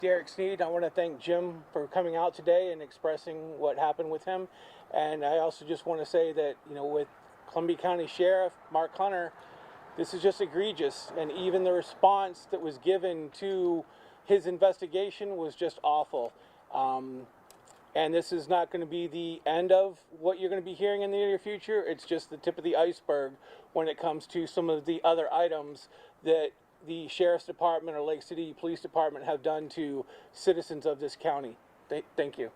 Derek Sneed. I want to thank Jim for coming out today and expressing what happened with him. And I also just want to say that, with Columbia County Sheriff Mark Hunter, this is just egregious. And even the response that was given to his investigation was just awful. And this is not going to be the end of what you're going to be hearing in the near future. It's just the tip of the iceberg when it comes to some of the other items that the Sheriff's Department or Lake City Police Department have done to citizens of this county. Thank you.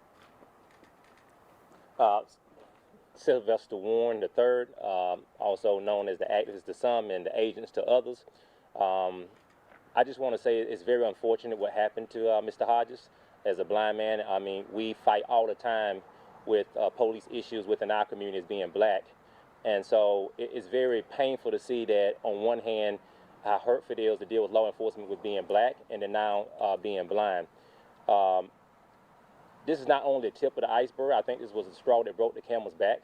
Sylvester Warren III, also known as the activist to some and the agents to others. I just want to say it's very unfortunate what happened to Mr. Hodges. As a blind man, I mean, we fight all the time with police issues within our community as being black. And so it's very painful to see that on one hand, how hurtful it is to deal with law enforcement with being black and then now being blind. This is not only the tip of the iceberg. I think this was the straw that broke the camel's back.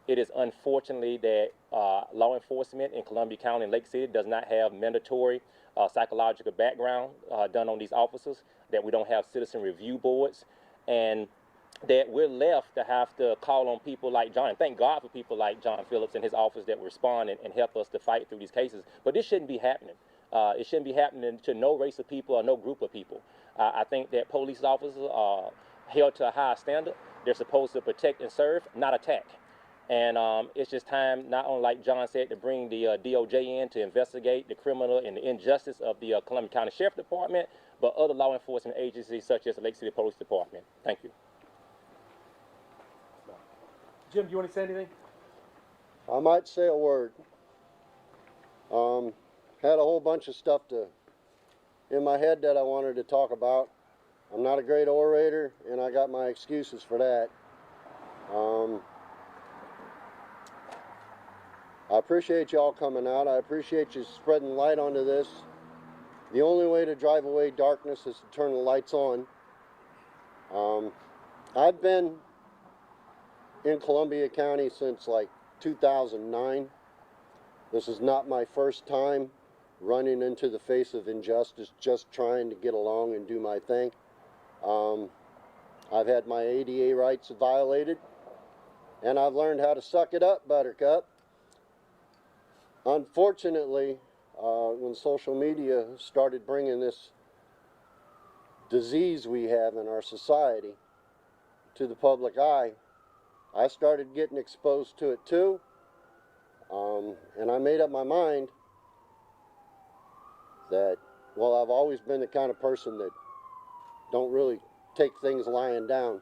It is unfortunately that law enforcement in Columbia County and Lake City does not have mandatory psychological background done on these officers, that we don't have citizen review boards, and that we're left to have to call on people like John. And thank God for people like John Phillips and his office that respond and help us to fight through these cases. But this shouldn't be happening. It shouldn't be happening to no race of people or no group of people. I think that police officers are held to a high standard. They're supposed to protect and serve, not attack. And it's just time, not only like John said, to bring the DOJ in to investigate the criminal and the injustice of the Columbia County Sheriff Department, but other law enforcement agencies such as the Lake City Police Department. Thank you. Jim, do you want to say anything? I might say a word. Had a whole bunch of stuff in my head that I wanted to talk about. I'm not a great orator, and I got my excuses for that. I appreciate y'all coming out. I appreciate you spreading light onto this. The only way to drive away darkness is to turn the lights on. I've been in Columbia County since like 2009. This is not my first time running into the face of injustice, just trying to get along and do my thing. I've had my ADA rights violated, and I've learned how to suck it up, Buttercup. Unfortunately, when social media started bringing this disease we have in our society to the public eye, I started getting exposed to it too, and I made up my mind that, well, I've always been the kind of person that don't really take things lying down,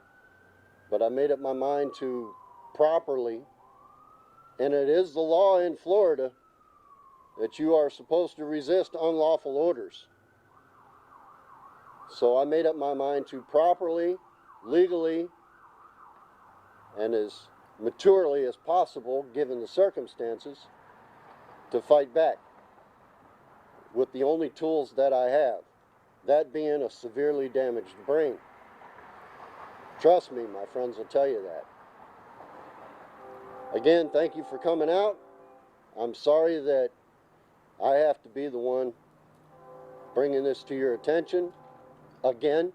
but I made up my mind to properly, and it is the law in Florida that you are supposed to resist unlawful orders. So I made up my mind to properly, legally, and as maturely as possible, given the circumstances, to fight back with the only tools that I have, that being a severely damaged brain. Trust me, my friends will tell you that. Again, thank you for coming out. I'm sorry that I have to be the one bringing this to your attention again.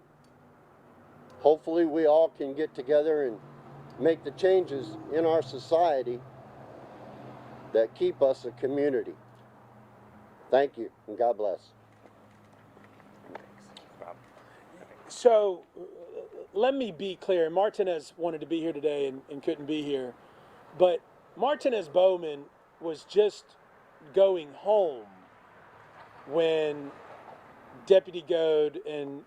Hopefully we all can get together and make the changes in our society that keep us a community. Thank you, and God bless. So let me be clear. Martinez wanted to be here today and couldn't be here, but Martinez Bowman was just going home when Deputy Goad and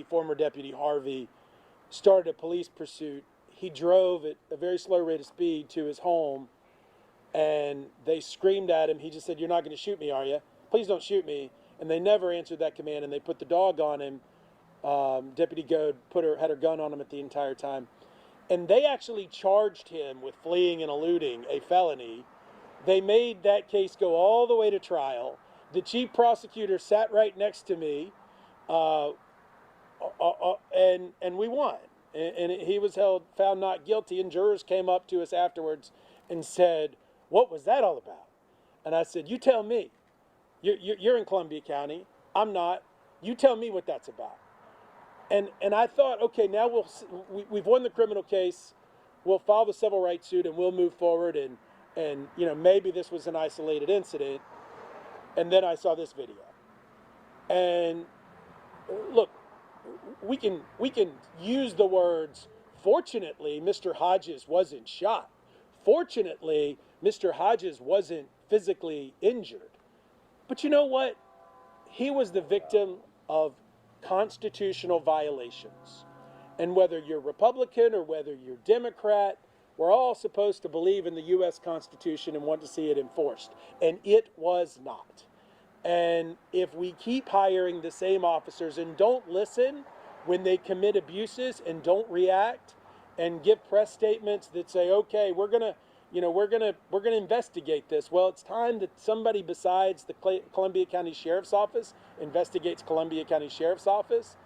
former Deputy Harvey started a police pursuit. He drove at a very slow rate of speed to his home, and they screamed at him. He just said, "You're not going to shoot me, are you? Please don't shoot me." And they never answered that command, and they put the dog on him. Deputy Goad had her gun on him at the entire time. And they actually charged him with fleeing and eluding, a felony. They made that case go all the way to trial. The chief prosecutor sat right next to me, and we won. And he was found not guilty, and jurors came up to us afterwards and said, "What was that all about?" And I said, "You tell me. You're in Columbia County. I'm not. You tell me what that's about." And I thought, okay, now we've won the criminal case, we'll file the civil rights suit, and we'll move forward, and maybe this was an isolated incident. And then I saw this video, and look, we can use the words, fortunately Mr. Hodges wasn't shot, fortunately Mr. Hodges wasn't physically injured, but you know what, he was the victim of constitutional violations. And whether you're Republican or whether you're Democrat, we're all supposed to believe in the U.S. Constitution and want to see it enforced. And it was not. And if we keep hiring the same officers and don't listen when they commit abuses and don't react and give press statements that say, okay, we're gonna investigate this. Well, it's time that somebody besides the Columbia County Sheriff's Office investigates Columbia County Sheriff's Office.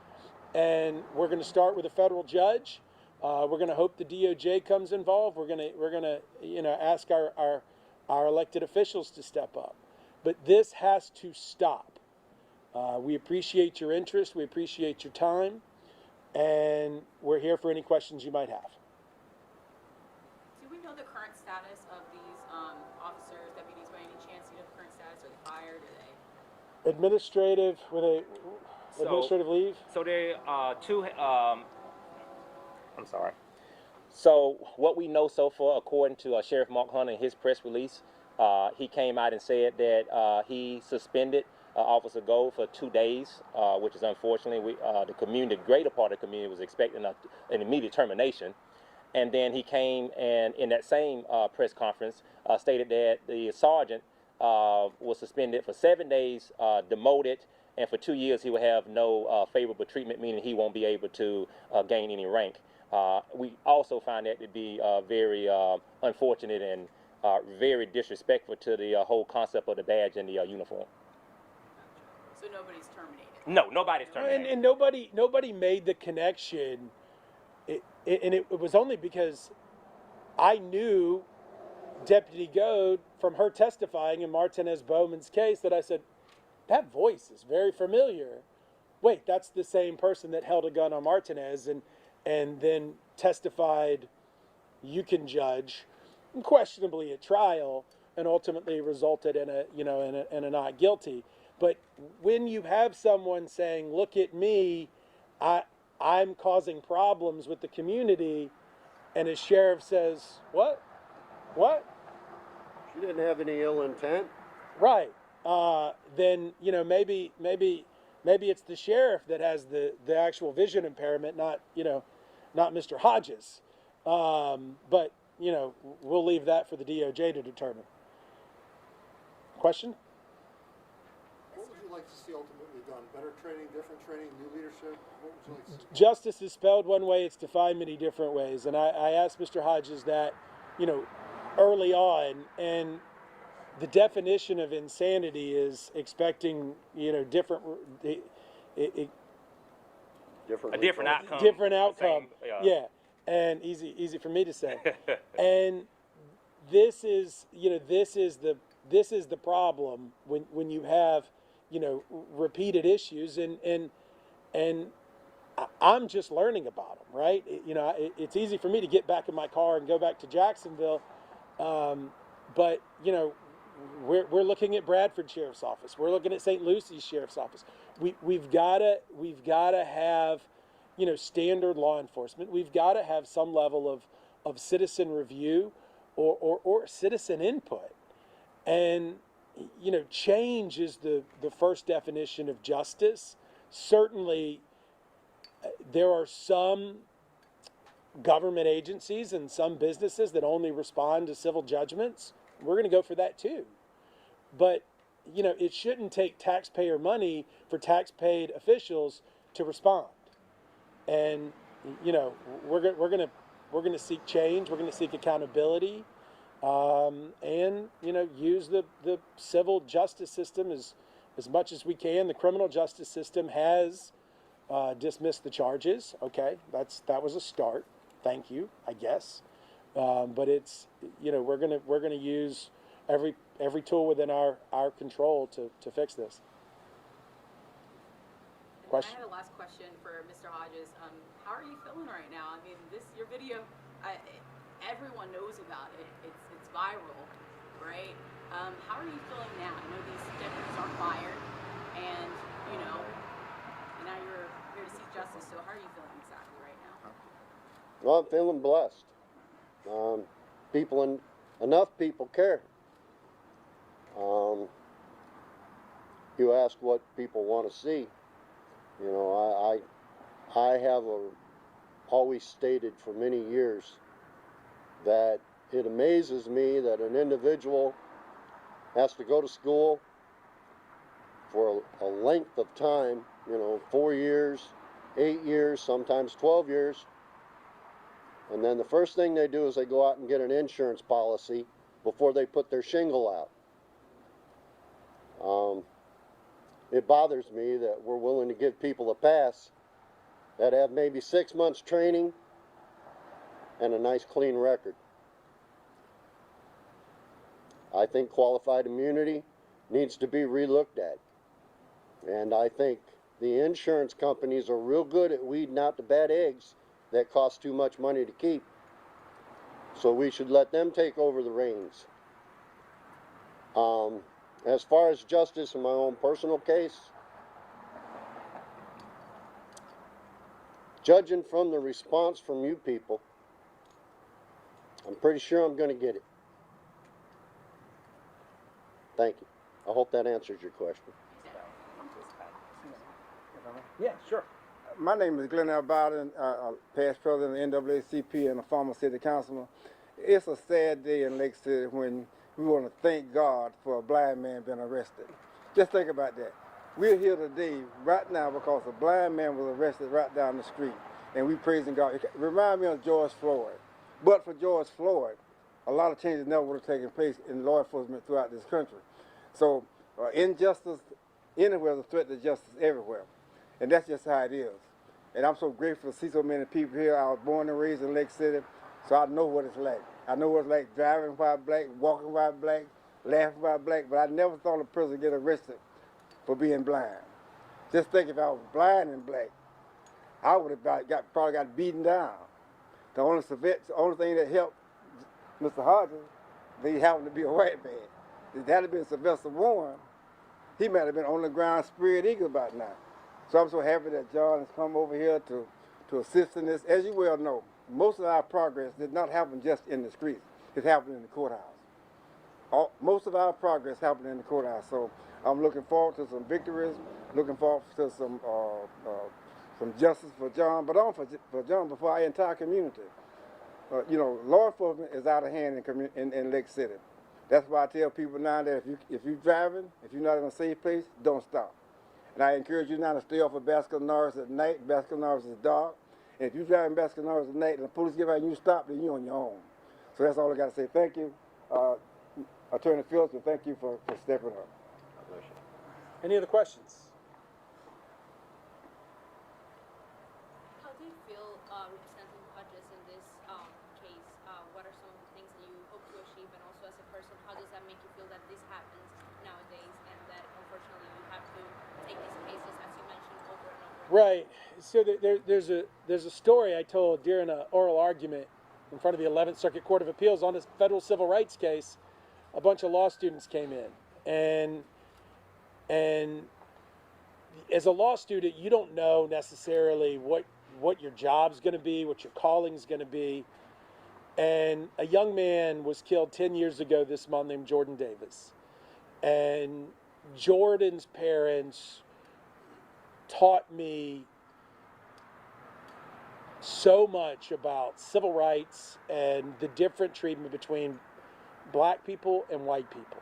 And we're going to start with a federal judge. We're going to hope the DOJ comes involved. We're going to ask our elected officials to step up. But this has to stop. We appreciate your interest. We appreciate your time. And we're here for any questions you might have. Do we know the current status of these officers, deputies, by any chance? Do you know the current status? Are they fired? Are they? Administrative leave? So there are two. I'm sorry. So what we know so far, according to Sheriff Mark Hunter in his press release, he came out and said that he suspended Officer Gold for 2 days, which is unfortunately the greater part of the community was expecting an immediate termination. And then he came and in that same press conference stated that the sergeant was suspended for 7 days, demoted, and for 2 years he will have no favorable treatment, meaning he won't be able to gain any rank. We also find that to be very unfortunate and very disrespectful to the whole concept of the badge and the uniform. So nobody's terminated? No, nobody's terminated. And nobody made the connection. And it was only because I knew Deputy Goad from her testifying in Martinez Bowman's case that I said, that voice is very familiar. Wait, that's the same person that held a gun on Martinez and then testified, you can judge, questionably at trial, and ultimately resulted in a not guilty. But when you have someone saying, look at me, I'm causing problems with the community, and a sheriff says, what? She didn't have any ill intent. Right. Then maybe it's the sheriff that has the actual vision impairment, not Mr. Hodges. But we'll leave that for the DOJ to determine. Question? What would you like to see ultimately done? Better training, different training, new leadership? What would you like to see? Justice is spelled one way, it's defined many different ways. And I asked Mr. Hodges that, early on, and the definition of insanity is expecting, different outcome. Different outcome. Yeah. And easy for me to say. And this is the problem when you have, repeated issues and I'm just learning about them, right? It's easy for me to get back in my car and go back to Jacksonville. But we're looking at Bradford Sheriff's Office. We're looking at St. Lucie Sheriff's Office. We've got to have, standard law enforcement. We've got to have some level of citizen review or citizen input. And, change is the first definition of justice. Certainly, there are some government agencies and some businesses that only respond to civil judgments. We're going to go for that too. But, it shouldn't take taxpayer money for tax-paid officials to respond. And, we're going to seek change. We're going to seek accountability, and use the civil justice system as much as we can. The criminal justice system has dismissed the charges. Okay, that was a start. Thank you, I guess. But it's we're gonna use every tool within our control to fix this. Question? I have a last question for Mr. Hodges. How are you feeling right now? I mean, your video, everyone knows about it. It's viral, right? How are you feeling now? I know these deputies are fired, and and now you're here to seek justice. So how are you feeling exactly right now? Well, I'm feeling blessed. Enough people care. You ask what people want to see. I have always stated for many years that it amazes me that an individual has to go to school for a length of time, 4 years, 8 years, sometimes 12 years, and then the first thing they do is they go out and get an insurance policy before they put their shingle out. It bothers me that we're willing to give people a pass that have maybe 6 months training and a nice clean record. I think qualified immunity needs to be relooked at. And I think the insurance companies are real good at weeding out the bad eggs that cost too much money to keep. So we should let them take over the reins. As far as justice in my own personal case, judging from the response from you people, I'm pretty sure I'm going to get it. Thank you. I hope that answers your question. Yeah, sure. My name is Glenn L. Bowden, past president of the NAACP and a former city councilman. It's a sad day in Lake City when we want to thank God for a blind man being arrested. Just think about that. We're here today, right now, because a blind man was arrested right down the street, and we praising God. It reminds me of George Floyd. But for George Floyd, a lot of changes never would have taken place in law enforcement throughout this country. So injustice anywhere is a threat to justice everywhere. And that's just how it is. And I'm so grateful to see so many people here. I was born and raised in Lake City, so I know what it's like. I know what it's like driving while black, walking while black, laughing while black, but I never thought a person would get arrested for being blind. Just think if I was blind and black, I would have probably got beaten down. The only thing that helped Mr. Hodges, he happened to be a white man. If that had been Sylvester Warren, he might have been on the ground spread eagle about now. So I'm so happy that John has come over here to assist in this. As you well know, most of our progress did not happen just in the streets. It happened in the courthouse. Most of our progress happened in the courthouse. So I'm looking forward to some victories, looking forward to some justice for John, but also for John, but for our entire community. Law enforcement is out of hand in Lake City. That's why I tell people now that if you're driving, if you're not in a safe place, don't stop. And I encourage you now to stay off of Baskin-Norris at night. Baskin-Norris is dark. And if you're driving Baskin-Norris at night and the police give out and you stop, then you're on your own. So that's all I got to say. Thank you, Attorney Phillips, and thank you for stepping up. Any other questions? How do you feel representing Hodges in this case? What are some of the things that you hope to achieve? And also as a person, how does that make you feel that this happens nowadays and that unfortunately you have to take these cases, as you mentioned, over and over? Right. So there's a story I told during an oral argument in front of the 11th Circuit Court of Appeals on this federal civil rights case. A bunch of law students came in, and as a law student, you don't know necessarily what your job's going to be, what your calling's going to be. And a young man was killed 10 years ago this month named Jordan Davis. And Jordan's parents taught me so much about civil rights and the different treatment between black people and white people.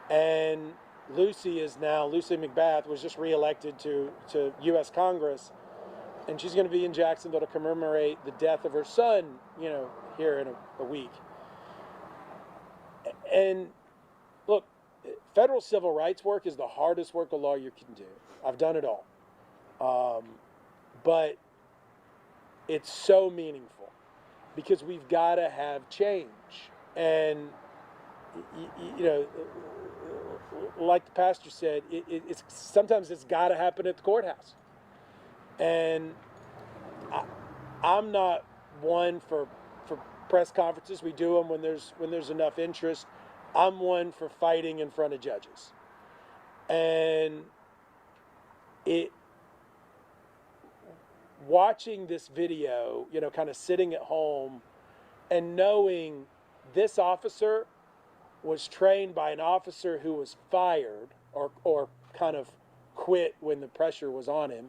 And Lucy McBath was just reelected to U.S. Congress, and she's going to be in Jacksonville to commemorate the death of her son, here in a week. And look, federal civil rights work is the hardest work a lawyer can do. I've done it all. But it's so meaningful because we've got to have change. And, like the pastor said, it's sometimes it's got to happen at the courthouse. And I'm not one for press conferences. We do them when there's enough interest. I'm one for fighting in front of judges. And watching this video, kind of sitting at home and knowing this officer was trained by an officer who was fired or kind of quit when the pressure was on him,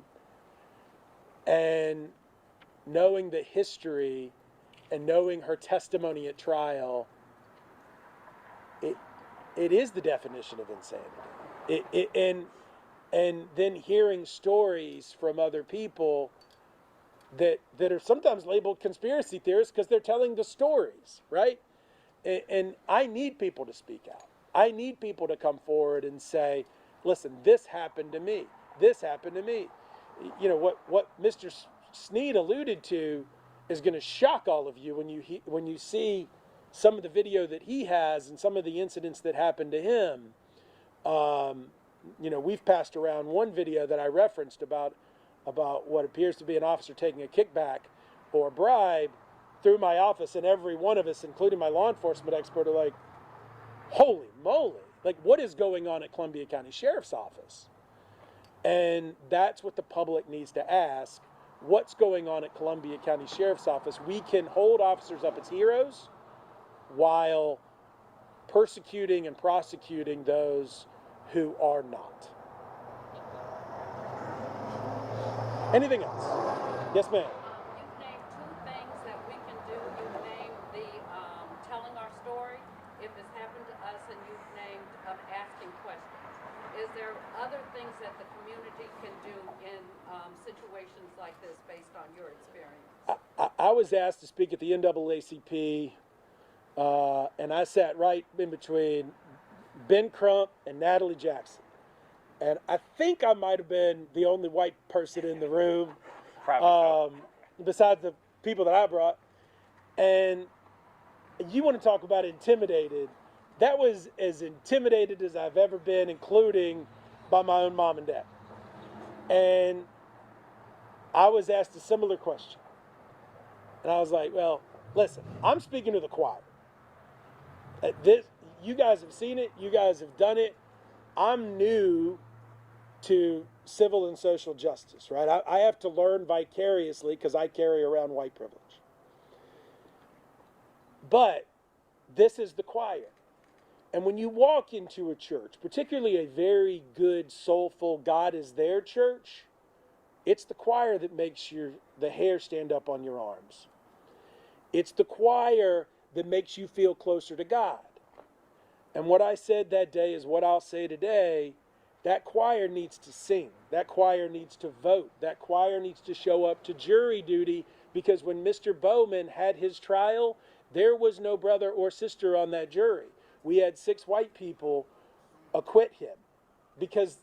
and knowing the history and knowing her testimony at trial, it is the definition of insanity. And then hearing stories from other people that are sometimes labeled conspiracy theorists because they're telling the stories, right? And I need people to speak out. I need people to come forward and say, listen, this happened to me. This happened to me. What Mr. Sneed alluded to is going to shock all of you when you see some of the video that he has and some of the incidents that happened to him. We've passed around one video that I referenced about what appears to be an officer taking a kickback or a bribe through my office, and every one of us, including my law enforcement expert, are like, holy moly, like what is going on at Columbia County Sheriff's Office? And that's what the public needs to ask. What's going on at Columbia County Sheriff's Office? We can hold officers up as heroes while persecuting and prosecuting those who are not. Anything else? Yes, ma'am. You've named two things that we can do. You've named the telling our story, if it's happened to us, and you've named asking questions. Is there other things that the community can do in situations like this based on your experience? I was asked to speak at the NAACP, and I sat right in between Ben Crump and Natalie Jackson. And I think I might have been the only white person in the room, besides the people that I brought. And you want to talk about intimidated. That was as intimidated as I've ever been, including by my own mom and dad. And I was asked a similar question. And I was like, well, listen, I'm speaking to the choir. You guys have seen it. You guys have done it. I'm new to civil and social justice, right? I have to learn vicariously because I carry around white privilege. But this is the choir. And when you walk into a church, particularly a very good, soulful, God is there church, it's the choir that makes the hair stand up on your arms. It's the choir that makes you feel closer to God. And what I said that day is what I'll say today. That choir needs to sing. That choir needs to vote. That choir needs to show up to jury duty, because when Mr. Bowman had his trial, there was no brother or sister on that jury. We had 6 white people acquit him because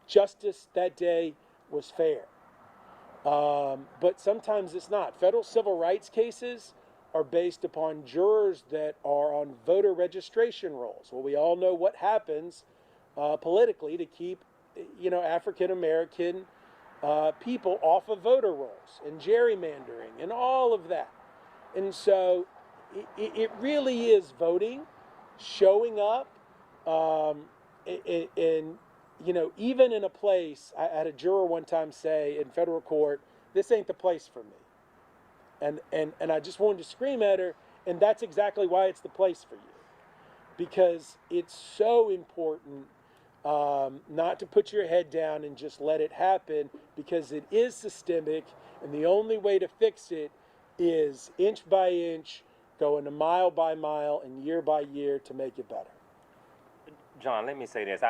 justice that day was fair. But sometimes it's not. Federal civil rights cases are based upon jurors that are on voter registration rolls. Well, we all know what happens politically to keep, African American people off of voter rolls and gerrymandering and all of that. And so it really is voting, showing up, and even in a place, I had a juror one time say in federal court, this ain't the place for me. And I just wanted to scream at her, and that's exactly why it's the place for you. Because it's so important not to put your head down and just let it happen, because it is systemic, and the only way to fix it is inch by inch, going a mile by mile and year by year to make it better. John, let me say this.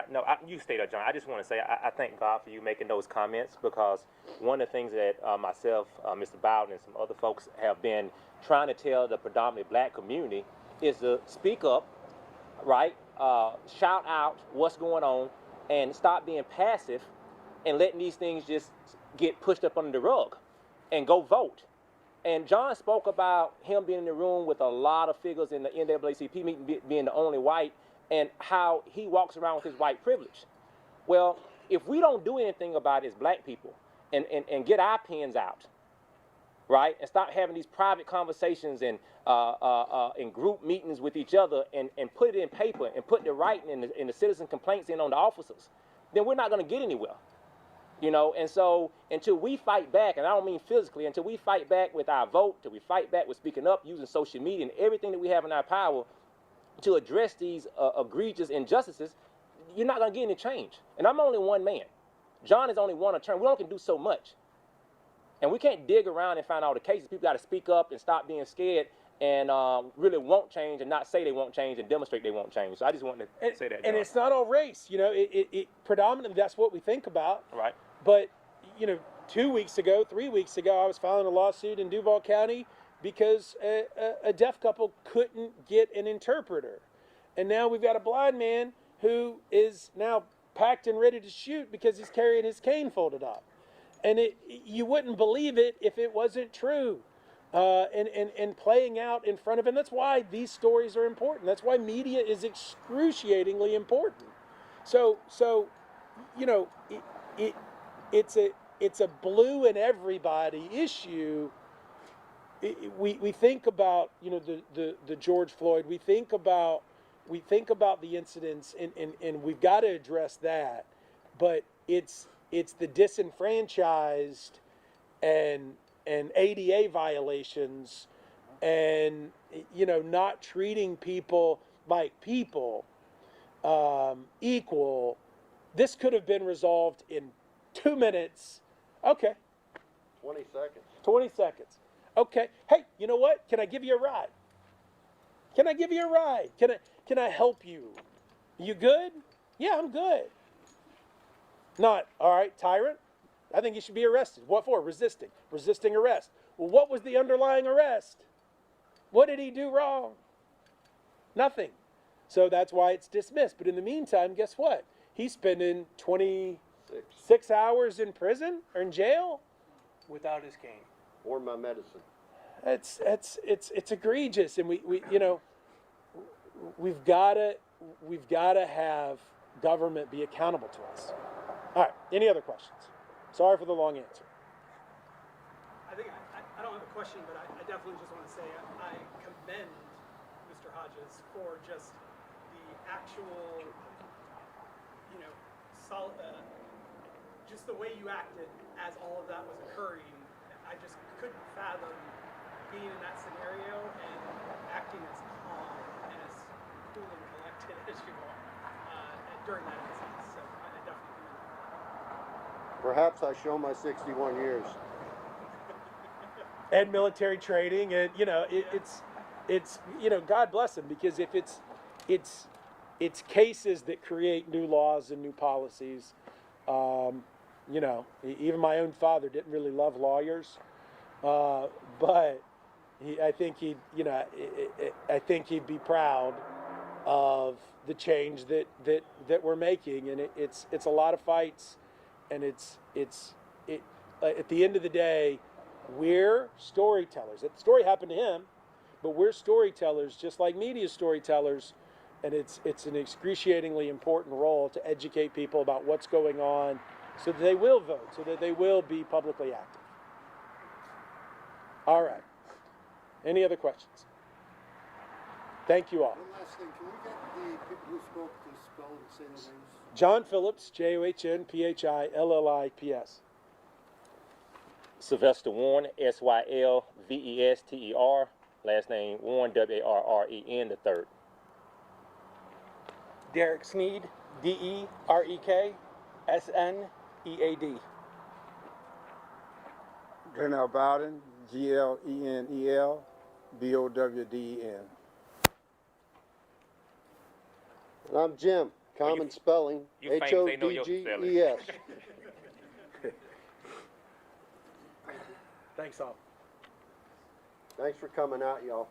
You stay there, John. I just want to say I thank God for you making those comments, because one of the things that myself, Mr. Bowden, and some other folks have been trying to tell the predominantly black community is to speak up, right? Shout out what's going on, and stop being passive and letting these things just get pushed up under the rug, and go vote. And John spoke about him being in the room with a lot of figures in the NAACP meeting, being the only white. and how he walks around with his white privilege. Well, if we don't do anything about it as black people and get our pens out, right, and stop having these private conversations and in group meetings with each other and put it in paper and put the writing in the citizen complaints in on the officers, then we're not going to get anywhere. You know, and so until we fight back, and I don't mean physically, until we fight back with our vote, till we fight back with speaking up, using social media and everything that we have in our power to address these egregious injustices, you're not going to get any change. And I'm only one man. John is only one attorney. We only can do so much. And we can't dig around and find all the cases. People got to speak up and stop being scared and really won't change and not say they won't change and demonstrate they won't change. So I just wanted to say that, John. And it's not all race. You know, it predominantly, that's what we think about. Right. But, you know, 3 weeks ago, I was filing a lawsuit in Duval County because a deaf couple couldn't get an interpreter. And now we've got a blind man who is now packed and ready to shoot because he's carrying his cane folded up. And you wouldn't believe it if it wasn't true. And playing out in front of him. That's why these stories are important. That's why media is excruciatingly important. So you know, it's a blue and everybody issue. We think about, you know, the George Floyd. We think about the incidents, and we've got to address that. But it's the disenfranchised and ADA violations, and, you know, not treating people like people equal. This could have been resolved in 2 minutes. Okay. 20 seconds. 20 seconds. Okay. Hey, you know what? Can I give you a ride? Can I give you a ride? Can I help you? You good? Yeah, I'm good. Not, all right, tyrant, I think you should be arrested. What for? Resisting. Resisting arrest. Well, what was the underlying arrest? What did he do wrong? Nothing. So that's why it's dismissed. But in the meantime, guess what? He's spending 26 hours in prison or in jail without his cane. Or my medicine. It's egregious, and we you know, we've got to have government be accountable to us. All right. Any other questions? Sorry for the long answer. I think I don't have a question, but I definitely just want to say I commend Mr. Hodges for just the actual, you know, just the way you acted as all of that was occurring. I just couldn't fathom being in that scenario and acting as calm and as cool and collected as you are during that instance. So I definitely commend that. Perhaps I show my 61 years. And military training, and, you know, it's you know, God bless him, because if it's cases that create new laws and new policies. You know, even my own father didn't really love lawyers, but I think he'd be proud of the change that we're making, and it's a lot of fights, and at the end of the day, we're storytellers. The story happened to him, but we're storytellers, just like media storytellers, and it's an excruciatingly important role to educate people about what's going on, so that they will vote, so that they will be publicly active. All right. Any other questions? Thank you all. One last thing, can we get the people who spoke to spell and say their names? John Phillips, JOHNPHILLIPS. Sylvester Warren, SYLVESTER, last name Warren, WARREN the third. Derek Sneed, DEREK SNEAD. Glenel Bowden, GLENEL BOWDEN. And I'm Jim, common spelling, you famous, they know your HODGES. Thanks all. Thanks for coming out, y'all.